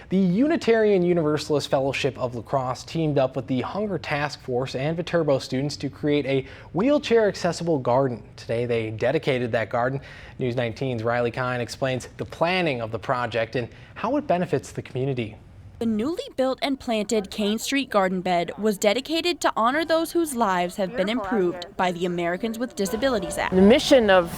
The Unitarian Universalist Fellowship of La Crosse teamed up with the Hunger Task Force and Viterbo students to create a wheelchair-accessible garden. Today they dedicated that garden. News 19's Riley Kine explains the planning of the project and how it benefits the community. The newly built and planted Kane Street Garden bed was dedicated to honor those whose lives have been improved by the Americans with Disabilities Act. The mission of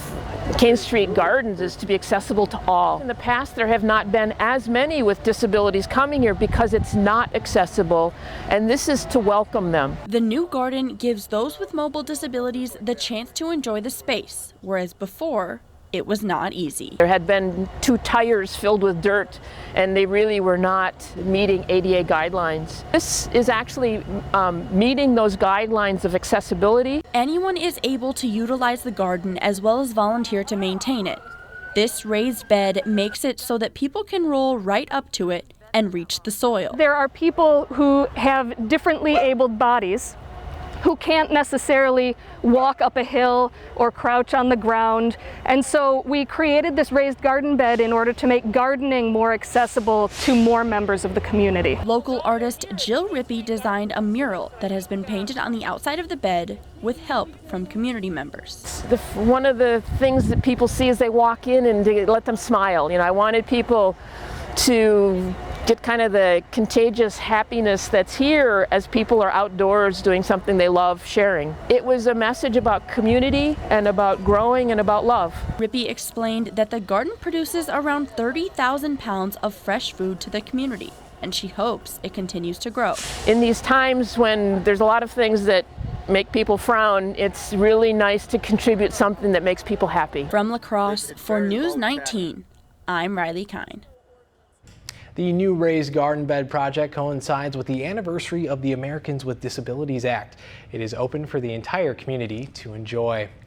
Kane Street Gardens is to be accessible to all. In the past, there have not been as many with disabilities coming here because it's not accessible, and this is to welcome them. The new garden gives those with mobile disabilities the chance to enjoy the space, whereas before, it was not easy. There had been 2 tires filled with dirt, and they really were not meeting ADA guidelines. This is actually meeting those guidelines of accessibility. Anyone is able to utilize the garden as well as volunteer to maintain it. This raised bed makes it so that people can roll right up to it and reach the soil. There are people who have differently abled bodies who can't necessarily walk up a hill or crouch on the ground. And so we created this raised garden bed in order to make gardening more accessible to more members of the community. Local artist Jill Rippey designed a mural that has been painted on the outside of the bed with help from community members. One of the things that people see as they walk in and to let them smile. You know, I wanted people to get kind of the contagious happiness that's here as people are outdoors doing something they love sharing. It was a message about community and about growing and about love. Rippey explained that the garden produces around 30,000 pounds of fresh food to the community, and she hopes it continues to grow. In these times when there's a lot of things that make people frown, it's really nice to contribute something that makes people happy. From La Crosse, for News 19, I'm Riley Kine. The new raised garden bed project coincides with the anniversary of the Americans with Disabilities Act. It is open for the entire community to enjoy.